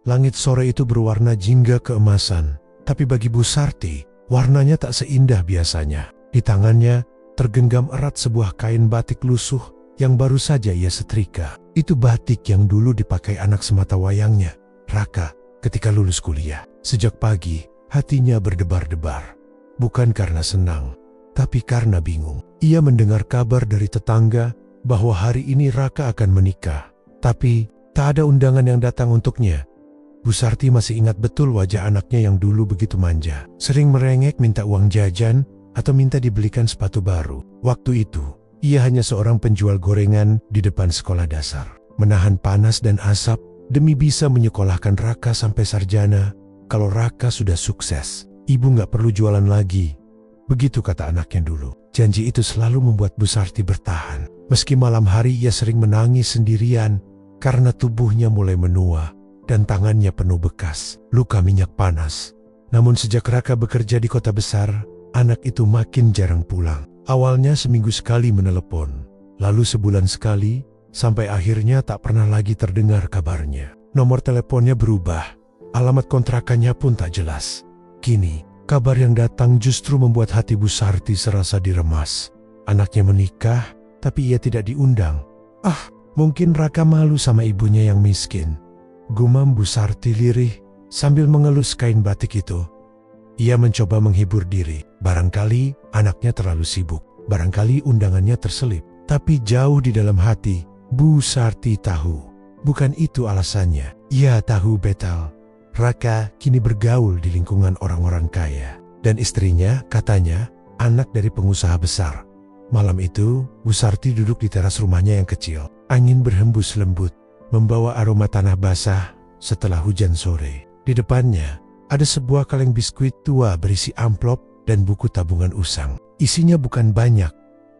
Langit sore itu berwarna jingga keemasan, tapi bagi Bu Sarti, warnanya tak seindah biasanya. Di tangannya tergenggam erat sebuah kain batik lusuh yang baru saja ia setrika. Itu batik yang dulu dipakai anak semata wayangnya, Raka, ketika lulus kuliah. Sejak pagi, hatinya berdebar-debar. Bukan karena senang, tapi karena bingung. Ia mendengar kabar dari tetangga bahwa hari ini Raka akan menikah. Tapi tak ada undangan yang datang untuknya. Bu Sarti masih ingat betul wajah anaknya yang dulu begitu manja. Sering merengek minta uang jajan atau minta dibelikan sepatu baru. Waktu itu, ia hanya seorang penjual gorengan di depan sekolah dasar. Menahan panas dan asap demi bisa menyekolahkan Raka sampai sarjana. Kalau Raka sudah sukses, ibu nggak perlu jualan lagi. Begitu kata anaknya dulu. Janji itu selalu membuat Bu Sarti bertahan. Meski malam hari ia sering menangis sendirian karena tubuhnya mulai menua dan tangannya penuh bekas, luka minyak panas. Namun sejak Raka bekerja di kota besar, anak itu makin jarang pulang. Awalnya seminggu sekali menelepon, lalu sebulan sekali, sampai akhirnya tak pernah lagi terdengar kabarnya. Nomor teleponnya berubah, alamat kontrakannya pun tak jelas. Kini, kabar yang datang justru membuat hati Bu Sarti serasa diremas. Anaknya menikah, tapi ia tidak diundang. Mungkin Raka malu sama ibunya yang miskin. Gumam Bu Sarti lirih sambil mengelus kain batik itu. Ia mencoba menghibur diri. Barangkali anaknya terlalu sibuk. Barangkali undangannya terselip. Tapi jauh di dalam hati, Bu Sarti tahu. Bukan itu alasannya. Ia tahu betul. Raka kini bergaul di lingkungan orang-orang kaya. Dan istrinya, katanya, anak dari pengusaha besar. Malam itu, Bu Sarti duduk di teras rumahnya yang kecil. Angin berhembus lembut, membawa aroma tanah basah setelah hujan sore. Di depannya, ada sebuah kaleng biskuit tua berisi amplop dan buku tabungan usang. Isinya bukan banyak,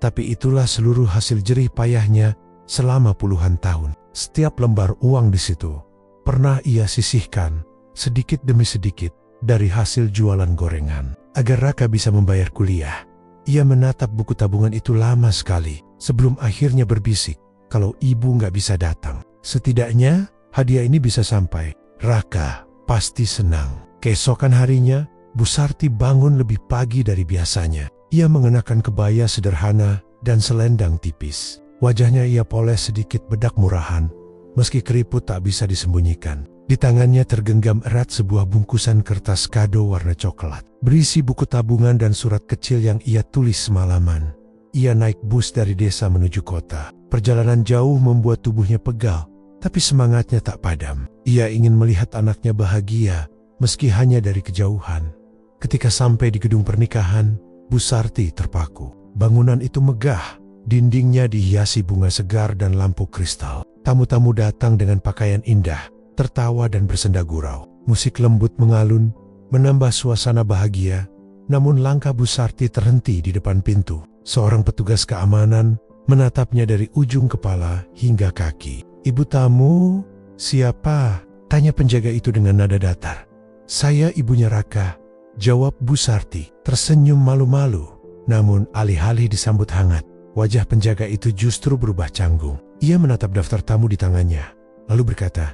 tapi itulah seluruh hasil jerih payahnya selama puluhan tahun. Setiap lembar uang di situ pernah ia sisihkan sedikit demi sedikit dari hasil jualan gorengan. Agar Raka bisa membayar kuliah, ia menatap buku tabungan itu lama sekali sebelum akhirnya berbisik kalau ibu nggak bisa datang. Setidaknya hadiah ini bisa sampai. Raka pasti senang. Keesokan harinya, Bu Sarti bangun lebih pagi dari biasanya. Ia mengenakan kebaya sederhana dan selendang tipis. Wajahnya ia poles sedikit bedak murahan, meski keriput tak bisa disembunyikan. Di tangannya tergenggam erat sebuah bungkusan kertas kado warna coklat, berisi buku tabungan dan surat kecil yang ia tulis semalaman. Ia naik bus dari desa menuju kota. Perjalanan jauh membuat tubuhnya pegal, tapi semangatnya tak padam. Ia ingin melihat anaknya bahagia, meski hanya dari kejauhan. Ketika sampai di gedung pernikahan, Bu Sarti terpaku. Bangunan itu megah, dindingnya dihiasi bunga segar dan lampu kristal. Tamu-tamu datang dengan pakaian indah, tertawa dan bersenda gurau. Musik lembut mengalun, menambah suasana bahagia. Namun langkah Bu Sarti terhenti di depan pintu. Seorang petugas keamanan menatapnya dari ujung kepala hingga kaki. "Ibu tamu, siapa?" tanya penjaga itu dengan nada datar. "Saya ibunya Raka," jawab Bu Sarti, tersenyum malu-malu. Namun alih-alih disambut hangat, wajah penjaga itu justru berubah canggung. Ia menatap daftar tamu di tangannya, lalu berkata,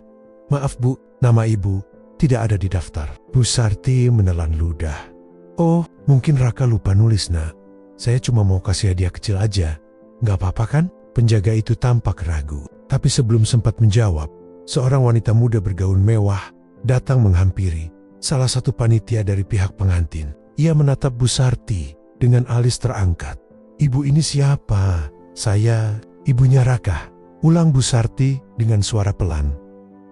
"Maaf Bu, nama ibu tidak ada di daftar." Bu Sarti menelan ludah. "Oh, mungkin Raka lupa nulis, Nak. Saya cuma mau kasih hadiah kecil aja. Nggak apa-apa kan?" Penjaga itu tampak ragu. Tapi sebelum sempat menjawab, seorang wanita muda bergaun mewah datang menghampiri, salah satu panitia dari pihak pengantin. Ia menatap Bu Sarti dengan alis terangkat. "Ibu ini siapa?" "Saya ibunya Raka," ulang Bu Sarti dengan suara pelan.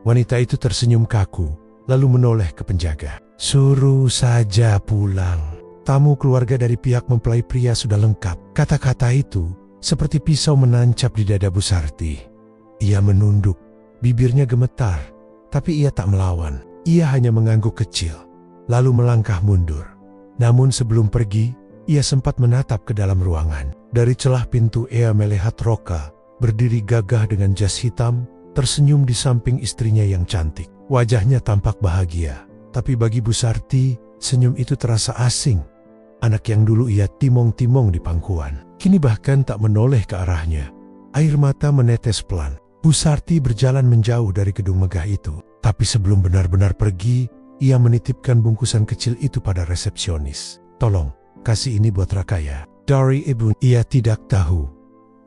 Wanita itu tersenyum kaku, lalu menoleh ke penjaga. "Suruh saja pulang. Tamu keluarga dari pihak mempelai pria sudah lengkap." Kata-kata itu seperti pisau menancap di dada Bu Sarti. Ia menunduk, bibirnya gemetar, tapi ia tak melawan. Ia hanya mengangguk kecil, lalu melangkah mundur. Namun sebelum pergi, ia sempat menatap ke dalam ruangan. Dari celah pintu ia melihat Roka berdiri gagah dengan jas hitam, tersenyum di samping istrinya yang cantik. Wajahnya tampak bahagia, tapi bagi Bu Sarti, senyum itu terasa asing. Anak yang dulu ia timong-timong di pangkuan, kini bahkan tak menoleh ke arahnya. Air mata menetes pelan. Bu Sarti berjalan menjauh dari gedung megah itu. Tapi sebelum benar-benar pergi, ia menitipkan bungkusan kecil itu pada resepsionis. "Tolong, kasih ini buat Raka ya." Dari ibu, ia tidak tahu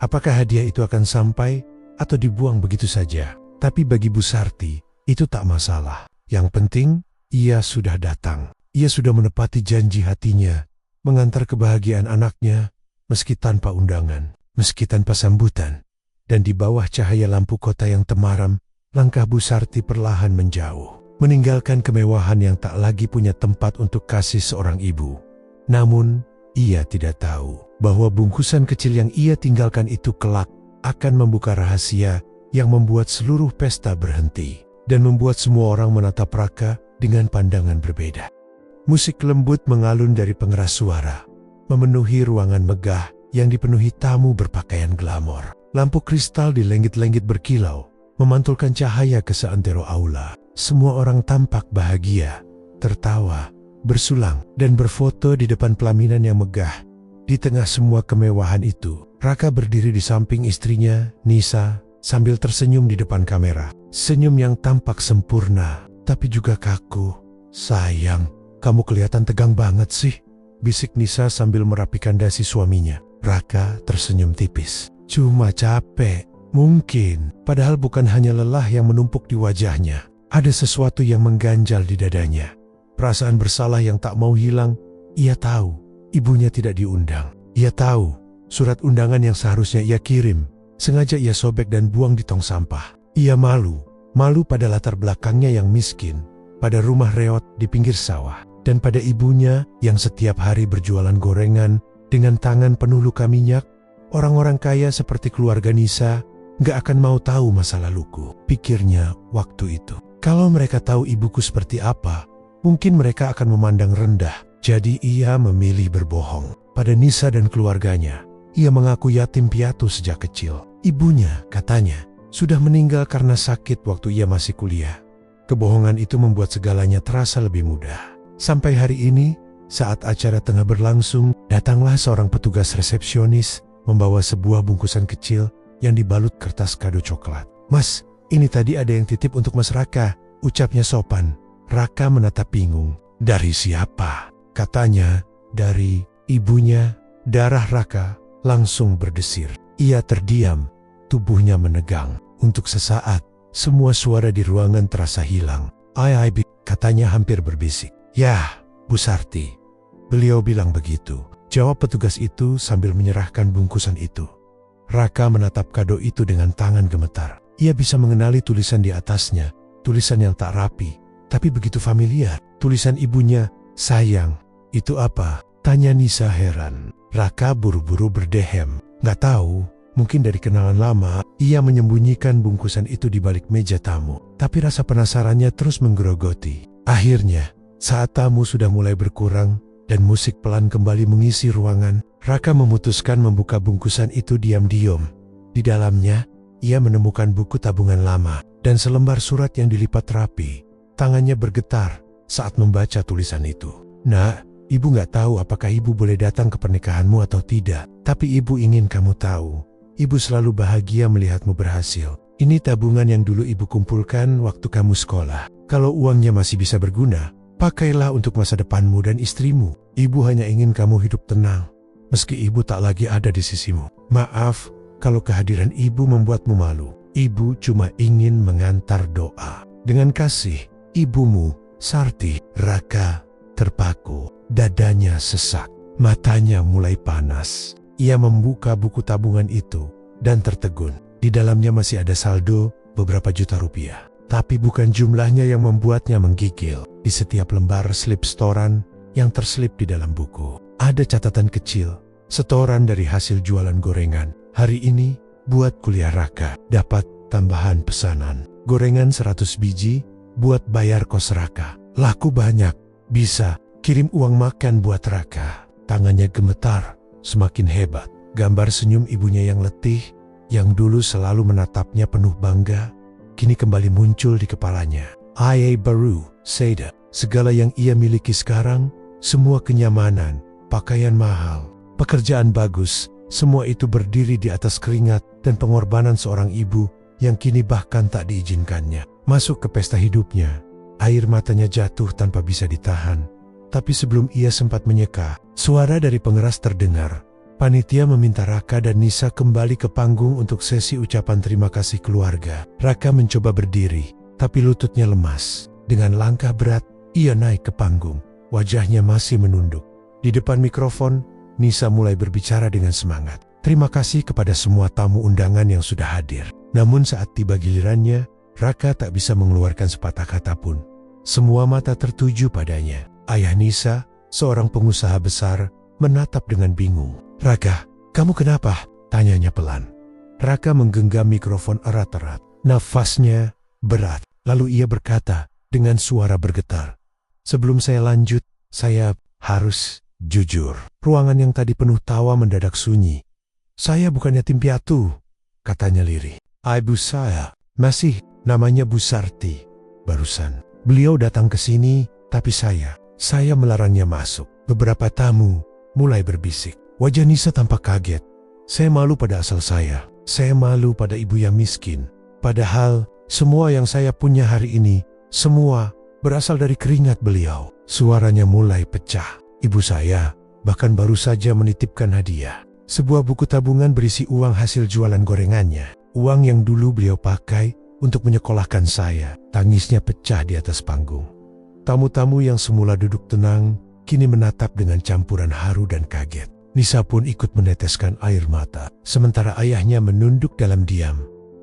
apakah hadiah itu akan sampai atau dibuang begitu saja. Tapi bagi Bu Sarti, itu tak masalah. Yang penting, ia sudah datang. Ia sudah menepati janji hatinya, mengantar kebahagiaan anaknya, meski tanpa undangan, meski tanpa sambutan. Dan di bawah cahaya lampu kota yang temaram, langkah Bu Sarti perlahan menjauh, meninggalkan kemewahan yang tak lagi punya tempat untuk kasih seorang ibu. Namun, ia tidak tahu bahwa bungkusan kecil yang ia tinggalkan itu kelak akan membuka rahasia yang membuat seluruh pesta berhenti dan membuat semua orang menatap Raka dengan pandangan berbeda. Musik lembut mengalun dari pengeras suara, memenuhi ruangan megah yang dipenuhi tamu berpakaian glamor. Lampu kristal di lenggit-lenggit berkilau, memantulkan cahaya ke seantero aula. Semua orang tampak bahagia, tertawa, bersulang, dan berfoto di depan pelaminan yang megah. Di tengah semua kemewahan itu, Raka berdiri di samping istrinya, Nisa, sambil tersenyum di depan kamera. Senyum yang tampak sempurna, tapi juga kaku. "Sayang, kamu kelihatan tegang banget sih," bisik Nisa sambil merapikan dasi suaminya. Raka tersenyum tipis. "Cuma capek, mungkin." Padahal bukan hanya lelah yang menumpuk di wajahnya. Ada sesuatu yang mengganjal di dadanya. Perasaan bersalah yang tak mau hilang. Ia tahu ibunya tidak diundang. Ia tahu surat undangan yang seharusnya ia kirim sengaja ia sobek dan buang di tong sampah. Ia malu pada latar belakangnya yang miskin, pada rumah reot di pinggir sawah, dan pada ibunya yang setiap hari berjualan gorengan dengan tangan penuh luka minyak. Orang-orang kaya seperti keluarga Nisa gak akan mau tahu masa laluku, pikirnya waktu itu. Kalau mereka tahu ibuku seperti apa, mungkin mereka akan memandang rendah. Jadi ia memilih berbohong pada Nisa dan keluarganya. Ia mengaku yatim piatu sejak kecil. Ibunya, katanya, sudah meninggal karena sakit waktu ia masih kuliah. Kebohongan itu membuat segalanya terasa lebih mudah. Sampai hari ini, saat acara tengah berlangsung, datanglah seorang petugas resepsionis membawa sebuah bungkusan kecil yang dibalut kertas kado coklat. "Mas, ini tadi ada yang titip untuk Mas Raka," ucapnya sopan. Raka menatap bingung. "Dari siapa?" Katanya, "Dari ibunya." Darah Raka langsung berdesir. Ia terdiam, tubuhnya menegang. Untuk sesaat, semua suara di ruangan terasa hilang. "Ai, katanya hampir berbisik. "Yah, Bu Sarti, beliau bilang begitu," jawab petugas itu sambil menyerahkan bungkusan itu. Raka menatap kado itu dengan tangan gemetar. Ia bisa mengenali tulisan di atasnya, tulisan yang tak rapi, tapi begitu familiar. Tulisan ibunya, "Sayang." "Itu apa?" tanya Nisa heran. Raka buru-buru berdehem. Gak tahu, mungkin dari kenalan lama, ia menyembunyikan bungkusan itu di balik meja tamu. Tapi rasa penasarannya terus menggerogoti. Akhirnya, saat tamu sudah mulai berkurang dan musik pelan kembali mengisi ruangan, Raka memutuskan membuka bungkusan itu diam-diam. Di dalamnya, ia menemukan buku tabungan lama dan selembar surat yang dilipat rapi. Tangannya bergetar saat membaca tulisan itu. "Nak, ibu gak tahu apakah ibu boleh datang ke pernikahanmu atau tidak. Tapi ibu ingin kamu tahu, ibu selalu bahagia melihatmu berhasil. Ini tabungan yang dulu ibu kumpulkan waktu kamu sekolah. Kalau uangnya masih bisa berguna, pakailah untuk masa depanmu dan istrimu. Ibu hanya ingin kamu hidup tenang, meski ibu tak lagi ada di sisimu. Maaf kalau kehadiran ibu membuatmu malu. Ibu cuma ingin mengantar doa. Dengan kasih, ibumu, Sarti." Raka terpaku. Dadanya sesak, matanya mulai panas. Ia membuka buku tabungan itu dan tertegun. Di dalamnya masih ada saldo beberapa juta rupiah. Tapi bukan jumlahnya yang membuatnya menggigil. Di setiap lembar slip setoran yang terselip di dalam buku, ada catatan kecil, setoran dari hasil jualan gorengan. "Hari ini, buat kuliah Raka, dapat tambahan pesanan. Gorengan 100 biji, buat bayar kos Raka. Laku banyak, bisa kirim uang makan buat Raka." Tangannya gemetar, semakin hebat. Gambar senyum ibunya yang letih, yang dulu selalu menatapnya penuh bangga, kini kembali muncul di kepalanya. "Ayah baru, Seda." Segala yang ia miliki sekarang, semua kenyamanan, pakaian mahal, pekerjaan bagus, semua itu berdiri di atas keringat dan pengorbanan seorang ibu yang kini bahkan tak diizinkannya. masuk ke pesta hidupnya. Air matanya jatuh tanpa bisa ditahan. Tapi sebelum ia sempat menyeka, suara dari pengeras terdengar. Panitia meminta Raka dan Nisa kembali ke panggung untuk sesi ucapan terima kasih keluarga. Raka mencoba berdiri, tapi lututnya lemas. Dengan langkah berat, ia naik ke panggung. Wajahnya masih menunduk. Di depan mikrofon, Nisa mulai berbicara dengan semangat. Terima kasih kepada semua tamu undangan yang sudah hadir. Namun saat tiba gilirannya, Raka tak bisa mengeluarkan sepatah kata pun. Semua mata tertuju padanya. Ayah Nisa, seorang pengusaha besar, menatap dengan bingung. Raka, kamu kenapa? Tanyanya pelan. Raka menggenggam mikrofon erat-erat. Nafasnya berat. Lalu ia berkata dengan suara bergetar. Sebelum saya lanjut, saya harus jujur. Ruangan yang tadi penuh tawa mendadak sunyi. Saya bukan yatim piatu, katanya lirih. Ibu saya, masih namanya Bu Sarti. Barusan, beliau datang ke sini, tapi saya melarangnya masuk. Beberapa tamu mulai berbisik. Wajah Nisa tampak kaget. Saya malu pada asal saya malu pada ibu yang miskin. Padahal, semua yang saya punya hari ini, semua berasal dari keringat beliau. Suaranya mulai pecah. Ibu saya bahkan baru saja menitipkan hadiah. Sebuah buku tabungan berisi uang hasil jualan gorengannya. Uang yang dulu beliau pakai untuk menyekolahkan saya. Tangisnya pecah di atas panggung. Tamu-tamu yang semula duduk tenang, kini menatap dengan campuran haru dan kaget. Nisa pun ikut meneteskan air mata. Sementara ayahnya menunduk dalam diam.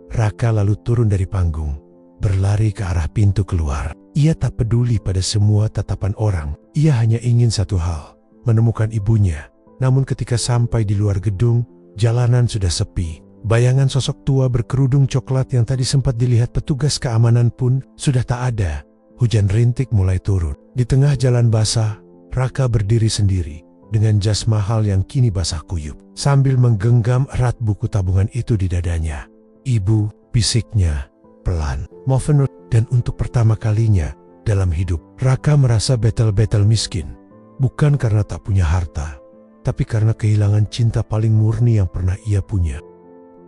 Raka lalu turun dari panggung, berlari ke arah pintu keluar. Ia tak peduli pada semua tatapan orang. Ia hanya ingin satu hal, menemukan ibunya. Namun ketika sampai di luar gedung, jalanan sudah sepi. Bayangan sosok tua berkerudung coklat yang tadi sempat dilihat petugas keamanan pun sudah tak ada. Hujan rintik mulai turun. Di tengah jalan basah, Raka berdiri sendiri dengan jas mahal yang kini basah kuyup. Sambil menggenggam erat buku tabungan itu di dadanya. Ibu, bisiknya pelan. Maafkan, dan untuk pertama kalinya dalam hidup, Raka merasa betel-betel miskin. Bukan karena tak punya harta, tapi karena kehilangan cinta paling murni yang pernah ia punya.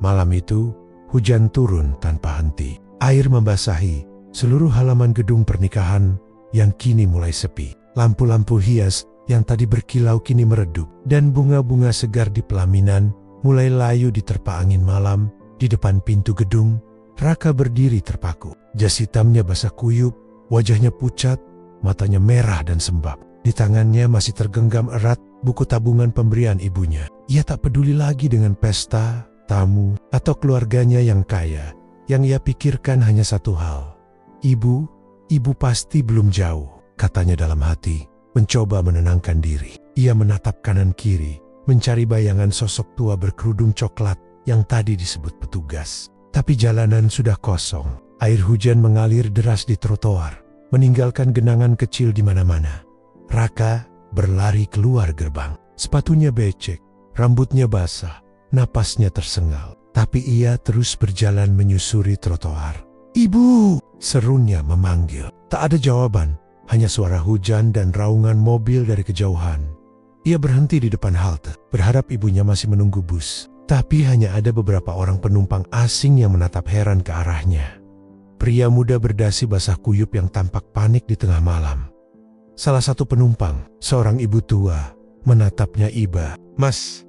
Malam itu, hujan turun tanpa henti. Air membasahi seluruh halaman gedung pernikahan yang kini mulai sepi. Lampu-lampu hias yang tadi berkilau kini meredup. Dan bunga-bunga segar di pelaminan mulai layu diterpa angin malam. Di depan pintu gedung, Raka berdiri terpaku. Jas hitamnya basah kuyup, wajahnya pucat, matanya merah dan sembab. Di tangannya masih tergenggam erat buku tabungan pemberian ibunya. Ia tak peduli lagi dengan pesta, tamu, atau keluarganya yang kaya. Yang ia pikirkan hanya satu hal. Ibu pasti belum jauh, katanya dalam hati, mencoba menenangkan diri. Ia menatap kanan kiri, mencari bayangan sosok tua berkerudung coklat yang tadi disebut petugas. Tapi jalanan sudah kosong. Air hujan mengalir deras di trotoar, meninggalkan genangan kecil di mana-mana. Raka berlari keluar gerbang. Sepatunya becek, rambutnya basah, napasnya tersengal. Tapi ia terus berjalan menyusuri trotoar. Ibu! Serunya memanggil. Tak ada jawaban, hanya suara hujan dan raungan mobil dari kejauhan. Ia berhenti di depan halte, berharap ibunya masih menunggu bus. Tapi hanya ada beberapa orang penumpang asing yang menatap heran ke arahnya. Pria muda berdasi basah kuyup yang tampak panik di tengah malam. Salah satu penumpang, seorang ibu tua, menatapnya iba. Mas,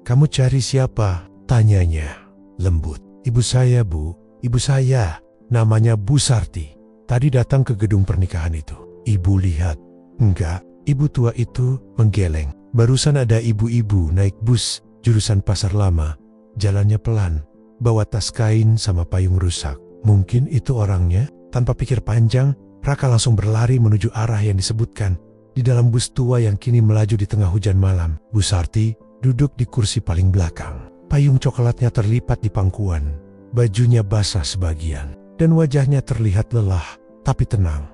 kamu cari siapa? Tanyanya, lembut. Ibu saya, Bu. Ibu saya. Namanya Bu Sarti. Tadi datang ke gedung pernikahan itu. Ibu lihat. Enggak, ibu tua itu menggeleng. Barusan ada ibu-ibu naik bus jurusan Pasar Lama. Jalannya pelan, bawa tas kain sama payung rusak. Mungkin itu orangnya. Tanpa pikir panjang, Raka langsung berlari menuju arah yang disebutkan. Di dalam bus tua yang kini melaju di tengah hujan malam, Bu Sarti duduk di kursi paling belakang. Payung coklatnya terlipat di pangkuan. Bajunya basah sebagian. Dan wajahnya terlihat lelah, tapi tenang.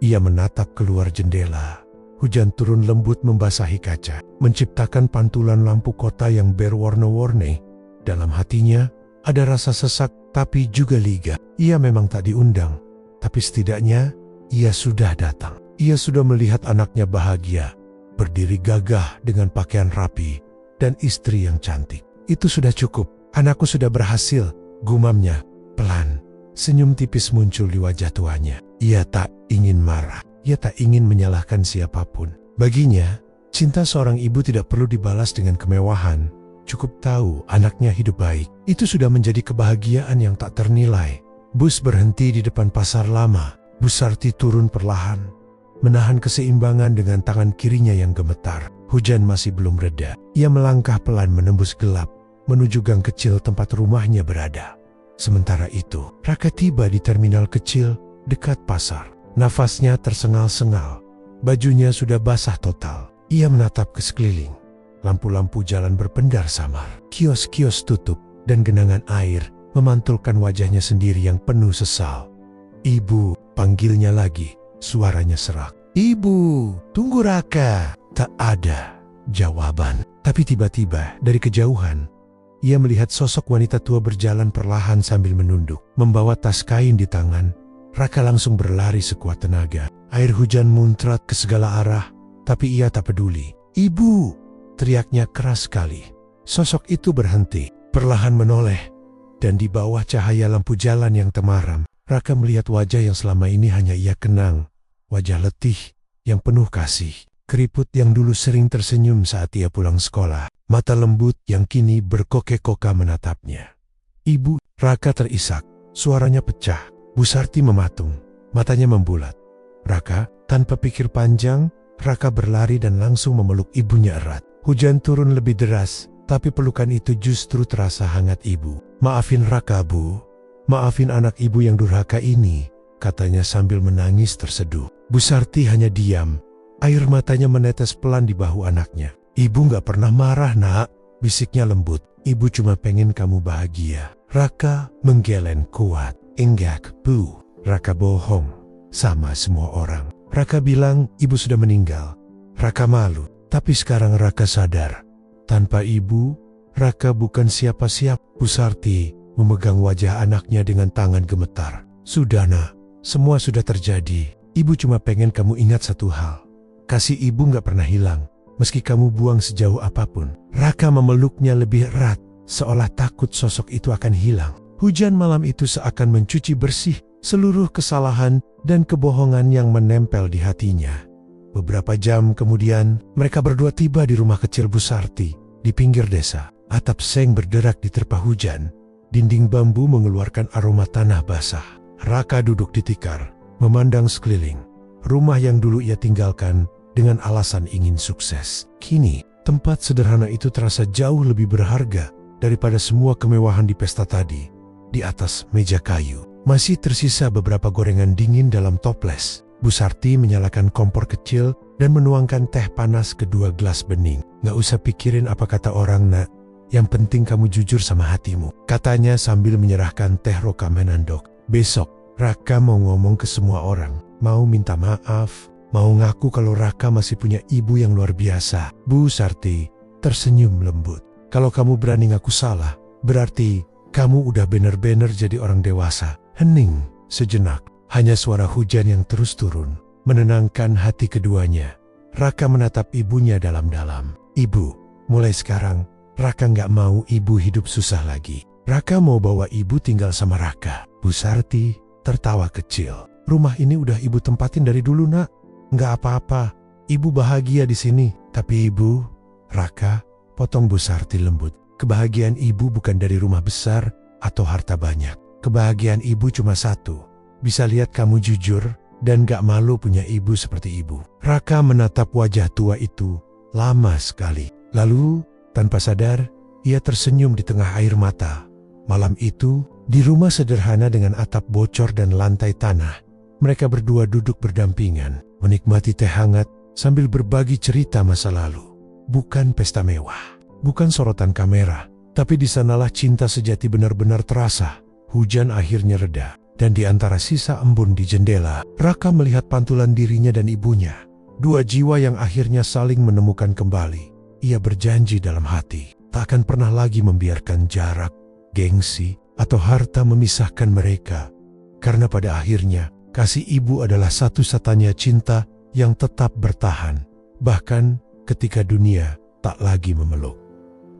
Ia menatap keluar jendela. Hujan turun lembut membasahi kaca, menciptakan pantulan lampu kota yang berwarna-warni. Dalam hatinya, ada rasa sesak tapi juga liga. Ia memang tak diundang, tapi setidaknya ia sudah datang. Ia sudah melihat anaknya bahagia, berdiri gagah dengan pakaian rapi, dan istri yang cantik. Itu sudah cukup, anakku sudah berhasil, gumamnya, pelan. Senyum tipis muncul di wajah tuanya. Ia tak ingin marah. Ia tak ingin menyalahkan siapapun. Baginya, cinta seorang ibu tidak perlu dibalas dengan kemewahan. Cukup tahu anaknya hidup baik. Itu sudah menjadi kebahagiaan yang tak ternilai. Bus berhenti di depan pasar lama. Bu Sarti turun perlahan, menahan keseimbangan dengan tangan kirinya yang gemetar. Hujan masih belum reda. Ia melangkah pelan menembus gelap, menuju gang kecil tempat rumahnya berada. Sementara itu, Raka tiba di terminal kecil dekat pasar. Nafasnya tersengal-sengal. Bajunya sudah basah total. Ia menatap ke sekeliling. Lampu-lampu jalan berpendar samar. Kios-kios tutup dan genangan air memantulkan wajahnya sendiri yang penuh sesal. "Ibu," panggilnya lagi. Suaranya serak. "Ibu, tunggu Raka." Tak ada jawaban. Tapi tiba-tiba dari kejauhan, ia melihat sosok wanita tua berjalan perlahan sambil menunduk. Membawa tas kain di tangan, Raka langsung berlari sekuat tenaga. Air hujan muncrat ke segala arah, tapi ia tak peduli. "Ibu!" teriaknya keras sekali. Sosok itu berhenti, perlahan menoleh, dan di bawah cahaya lampu jalan yang temaram, Raka melihat wajah yang selama ini hanya ia kenang. Wajah letih yang penuh kasih. Keriput yang dulu sering tersenyum saat ia pulang sekolah. Mata lembut yang kini berkokek-koka menatapnya. "Ibu!" Raka terisak. Suaranya pecah. Bu Sarti mematung. Matanya membulat. "Raka," tanpa pikir panjang, Raka berlari dan langsung memeluk ibunya erat. Hujan turun lebih deras, tapi pelukan itu justru terasa hangat. "Ibu, maafin Raka, Bu. Maafin anak ibu yang durhaka ini," katanya sambil menangis terseduh. Bu Sarti hanya diam. Air matanya menetes pelan di bahu anaknya. "Ibu gak pernah marah, Nak," bisiknya lembut. "Ibu cuma pengen kamu bahagia." Raka menggeleng kuat. "Enggak, Bu." Raka bohong. Sama semua orang. Raka bilang ibu sudah meninggal. Raka malu. Tapi sekarang Raka sadar. Tanpa ibu, Raka bukan siapa-siapa. Bu Sarti memegang wajah anaknya dengan tangan gemetar. "Sudah, Nak. Semua sudah terjadi. Ibu cuma pengen kamu ingat satu hal. Kasih ibu gak pernah hilang, meski kamu buang sejauh apapun." Raka memeluknya lebih erat, seolah takut sosok itu akan hilang. Hujan malam itu seakan mencuci bersih seluruh kesalahan dan kebohongan yang menempel di hatinya. Beberapa jam kemudian, mereka berdua tiba di rumah kecil Bu Sarti, di pinggir desa. Atap seng berderak diterpa hujan. Dinding bambu mengeluarkan aroma tanah basah. Raka duduk di tikar, memandang sekeliling. Rumah yang dulu ia tinggalkan dengan alasan ingin sukses. Kini, tempat sederhana itu terasa jauh lebih berharga daripada semua kemewahan di pesta tadi. Di atas meja kayu, masih tersisa beberapa gorengan dingin dalam toples. Bu Sarti menyalakan kompor kecil dan menuangkan teh panas ke 2 gelas bening. "Gak usah pikirin apa kata orang, Nak. Yang penting kamu jujur sama hatimu," katanya sambil menyerahkan teh Roka menandok. "Besok, Raka mau ngomong ke semua orang. Mau minta maaf, mau ngaku kalau Raka masih punya ibu yang luar biasa." Bu Sarti tersenyum lembut. "Kalau kamu berani ngaku salah, berarti kamu udah bener-bener jadi orang dewasa." Hening sejenak, hanya suara hujan yang terus turun, menenangkan hati keduanya. Raka menatap ibunya dalam-dalam. "Ibu, mulai sekarang, Raka gak mau ibu hidup susah lagi. Raka mau bawa ibu tinggal sama Raka." Bu Sarti tertawa kecil. "Rumah ini udah ibu tempatin dari dulu, Nak. Nggak apa-apa, ibu bahagia di sini." "Tapi ibu..." "Raka," potong Bu Sarti lembut. "Kebahagiaan ibu bukan dari rumah besar atau harta banyak. Kebahagiaan ibu cuma satu, bisa lihat kamu jujur dan gak malu punya ibu seperti ibu." Raka menatap wajah tua itu lama sekali. Lalu, tanpa sadar, ia tersenyum di tengah air mata. Malam itu, di rumah sederhana dengan atap bocor dan lantai tanah, mereka berdua duduk berdampingan, menikmati teh hangat sambil berbagi cerita masa lalu. Bukan pesta mewah, bukan sorotan kamera, tapi di sanalah cinta sejati benar-benar terasa. Hujan akhirnya reda, dan di antara sisa embun di jendela, Raka melihat pantulan dirinya dan ibunya. Dua jiwa yang akhirnya saling menemukan kembali. Ia berjanji dalam hati, tak akan pernah lagi membiarkan jarak, gengsi, atau harta memisahkan mereka. Karena pada akhirnya, kasih ibu adalah satu-satunya cinta yang tetap bertahan, bahkan ketika dunia tak lagi memeluk.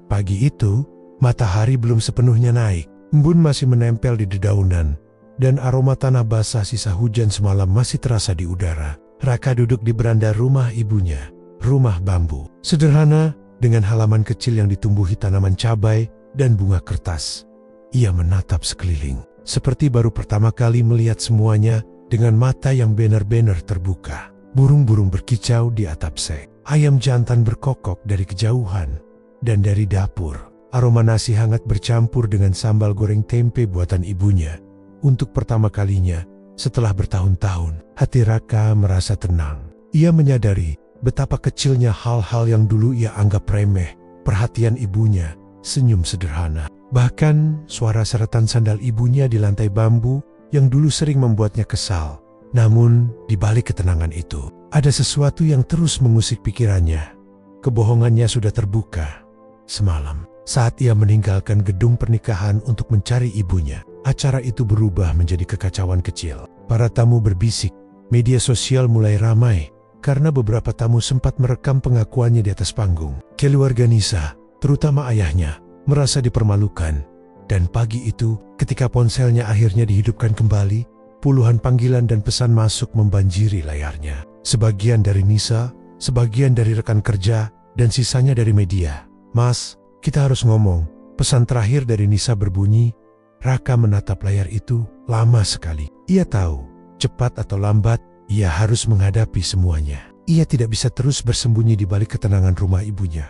Pagi itu, matahari belum sepenuhnya naik. Embun masih menempel di dedaunan, dan aroma tanah basah sisa hujan semalam masih terasa di udara. Raka duduk di beranda rumah ibunya, rumah bambu. Sederhana, dengan halaman kecil yang ditumbuhi tanaman cabai dan bunga kertas. Ia menatap sekeliling, seperti baru pertama kali melihat semuanya dengan mata yang benar-benar terbuka. Burung-burung berkicau di atap sek. Ayam jantan berkokok dari kejauhan. Dan dari dapur, aroma nasi hangat bercampur dengan sambal goreng tempe buatan ibunya. Untuk pertama kalinya, setelah bertahun-tahun, hati Raka merasa tenang. Ia menyadari betapa kecilnya hal-hal yang dulu ia anggap remeh. Perhatian ibunya, senyum sederhana. Bahkan suara seretan sandal ibunya di lantai bambu yang dulu sering membuatnya kesal. Namun, di balik ketenangan itu, ada sesuatu yang terus mengusik pikirannya. Kebohongannya sudah terbuka. Semalam, saat ia meninggalkan gedung pernikahan untuk mencari ibunya, acara itu berubah menjadi kekacauan kecil. Para tamu berbisik, media sosial mulai ramai, karena beberapa tamu sempat merekam pengakuannya di atas panggung. Keluarga Nisa, terutama ayahnya, merasa dipermalukan. Dan pagi itu, ketika ponselnya akhirnya dihidupkan kembali, puluhan panggilan dan pesan masuk membanjiri layarnya. Sebagian dari Nisa, sebagian dari rekan kerja, dan sisanya dari media. "Mas, kita harus ngomong." Pesan terakhir dari Nisa berbunyi. Raka menatap layar itu lama sekali. Ia tahu, cepat atau lambat, ia harus menghadapi semuanya. Ia tidak bisa terus bersembunyi di balik ketenangan rumah ibunya.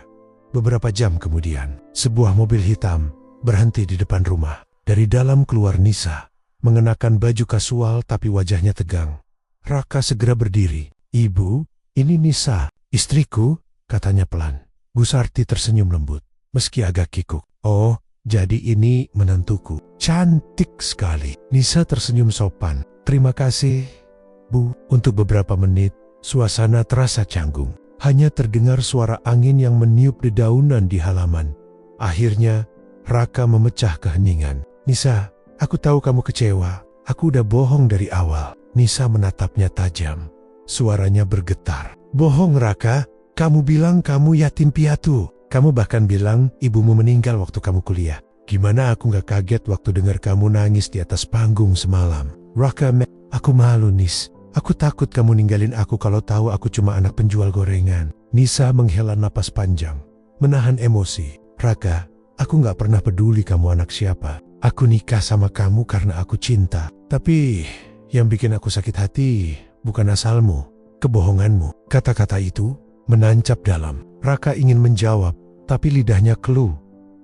Beberapa jam kemudian, sebuah mobil hitam berhenti di depan rumah. Dari dalam keluar Nisa, mengenakan baju kasual tapi wajahnya tegang. Raka segera berdiri. "Ibu, ini Nisa, istriku," katanya pelan. Bu Sarti tersenyum lembut, meski agak kikuk. "Oh, jadi ini menantuku. Cantik sekali." Nisa tersenyum sopan. "Terima kasih, Bu." Untuk beberapa menit, suasana terasa canggung. Hanya terdengar suara angin yang meniup dedaunan di halaman. Akhirnya, Raka memecah keheningan. "Nisa, aku tahu kamu kecewa. Aku udah bohong dari awal." Nisa menatapnya tajam. Suaranya bergetar. "Bohong, Raka. Kamu bilang kamu yatim piatu. Kamu bahkan bilang ibumu meninggal waktu kamu kuliah. Gimana aku gak kaget waktu dengar kamu nangis di atas panggung semalam?" "Raka, aku malu, Nis. Aku takut kamu ninggalin aku kalau tahu aku cuma anak penjual gorengan." Nisa menghela napas panjang, menahan emosi. "Raka, aku gak pernah peduli kamu anak siapa. Aku nikah sama kamu karena aku cinta. Tapi yang bikin aku sakit hati bukan asalmu, kebohonganmu." Kata-kata itu menancap dalam. Raka ingin menjawab, tapi lidahnya keluh.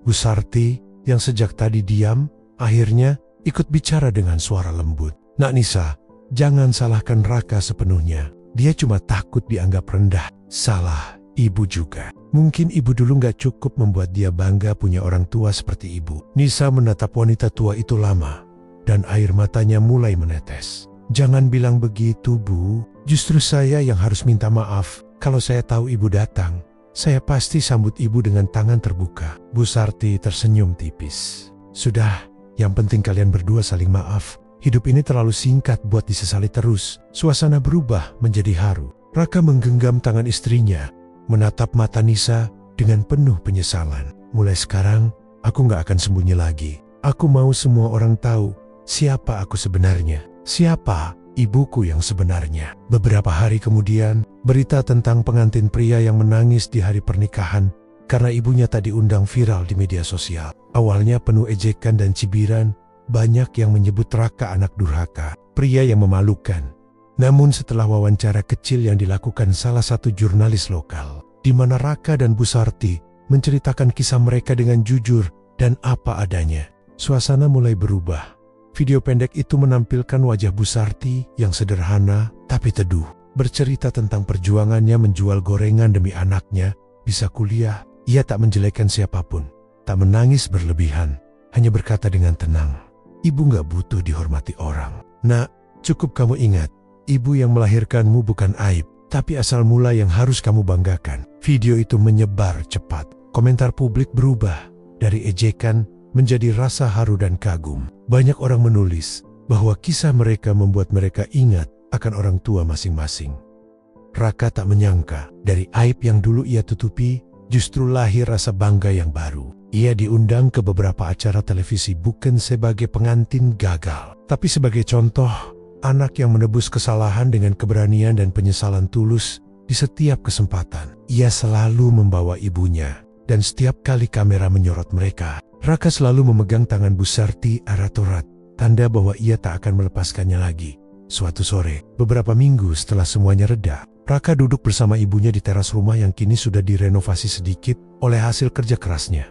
Bu Sarti, yang sejak tadi diam, akhirnya ikut bicara dengan suara lembut. "Nak Nisa, jangan salahkan Raka sepenuhnya. Dia cuma takut dianggap rendah. Salah ibu juga. Mungkin ibu dulu gak cukup membuat dia bangga punya orang tua seperti ibu." Nisa menatap wanita tua itu lama, dan air matanya mulai menetes. "Jangan bilang begitu, Bu. Justru saya yang harus minta maaf. Kalau saya tahu ibu datang, saya pasti sambut ibu dengan tangan terbuka." Bu Sarti tersenyum tipis. "Sudah, yang penting kalian berdua saling maaf. Hidup ini terlalu singkat buat disesali terus." Suasana berubah menjadi haru. Raka menggenggam tangan istrinya, menatap mata Nisa dengan penuh penyesalan. "Mulai sekarang, aku gak akan sembunyi lagi. Aku mau semua orang tahu siapa aku sebenarnya. Siapa ibuku yang sebenarnya." Beberapa hari kemudian, berita tentang pengantin pria yang menangis di hari pernikahan karena ibunya tak diundang viral di media sosial. Awalnya penuh ejekan dan cibiran, banyak yang menyebut Raka anak durhaka, pria yang memalukan. Namun setelah wawancara kecil yang dilakukan salah satu jurnalis lokal, di mana Raka dan Bu Sarti menceritakan kisah mereka dengan jujur dan apa adanya, suasana mulai berubah. Video pendek itu menampilkan wajah Bu Sarti yang sederhana tapi teduh, bercerita tentang perjuangannya menjual gorengan demi anaknya bisa kuliah. Ia tak menjelekkan siapapun, tak menangis berlebihan, hanya berkata dengan tenang, "Ibu gak butuh dihormati orang. Nak, cukup kamu ingat, ibu yang melahirkanmu bukan aib, tapi asal mula yang harus kamu banggakan." Video itu menyebar cepat. Komentar publik berubah dari ejekan menjadi rasa haru dan kagum. Banyak orang menulis bahwa kisah mereka membuat mereka ingat akan orang tua masing-masing. Raka tak menyangka, dari aib yang dulu ia tutupi, justru lahir rasa bangga yang baru. Ia diundang ke beberapa acara televisi bukan sebagai pengantin gagal, Tapi sebagai contoh, anak yang menebus kesalahan dengan keberanian dan penyesalan tulus di setiap kesempatan. Ia selalu membawa ibunya, dan setiap kali kamera menyorot mereka, Raka selalu memegang tangan Bu Sarti erat-erat, tanda bahwa ia tak akan melepaskannya lagi. Suatu sore, beberapa minggu setelah semuanya reda, Raka duduk bersama ibunya di teras rumah yang kini sudah direnovasi sedikit oleh hasil kerja kerasnya.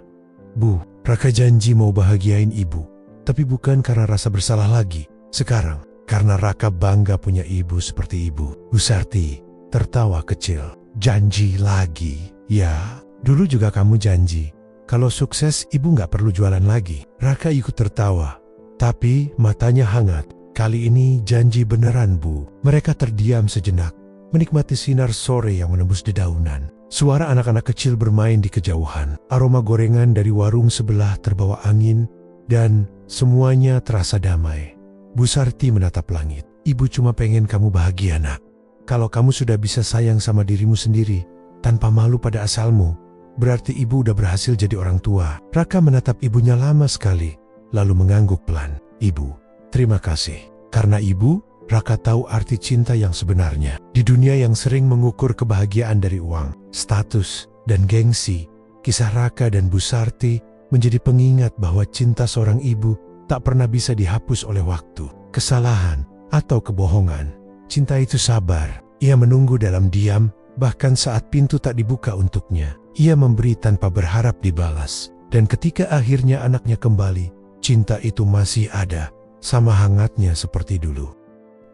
Bu, Raka janji mau bahagiain ibu, tapi bukan karena rasa bersalah lagi. Sekarang, karena Raka bangga punya ibu seperti ibu. Bu Sarti tertawa kecil. Janji lagi? Ya, dulu juga kamu janji. Kalau sukses, ibu nggak perlu jualan lagi. Raka ikut tertawa, tapi matanya hangat. Kali ini janji beneran, Bu. Mereka terdiam sejenak, menikmati sinar sore yang menembus dedaunan. Suara anak-anak kecil bermain di kejauhan. Aroma gorengan dari warung sebelah terbawa angin, dan semuanya terasa damai. Bu Sarti menatap langit. Ibu cuma pengen kamu bahagia, nak. Kalau kamu sudah bisa sayang sama dirimu sendiri, tanpa malu pada asalmu, berarti ibu udah berhasil jadi orang tua. Raka menatap ibunya lama sekali, lalu mengangguk pelan. Ibu, terima kasih. Karena ibu, Raka tahu arti cinta yang sebenarnya. Di dunia yang sering mengukur kebahagiaan dari uang, status, dan gengsi, kisah Raka dan Bu Sarti menjadi pengingat bahwa cinta seorang ibu tak pernah bisa dihapus oleh waktu, kesalahan, atau kebohongan. Cinta itu sabar. Ia menunggu dalam diam, bahkan saat pintu tak dibuka untuknya. Ia memberi tanpa berharap dibalas. Dan ketika akhirnya anaknya kembali, cinta itu masih ada, sama hangatnya seperti dulu.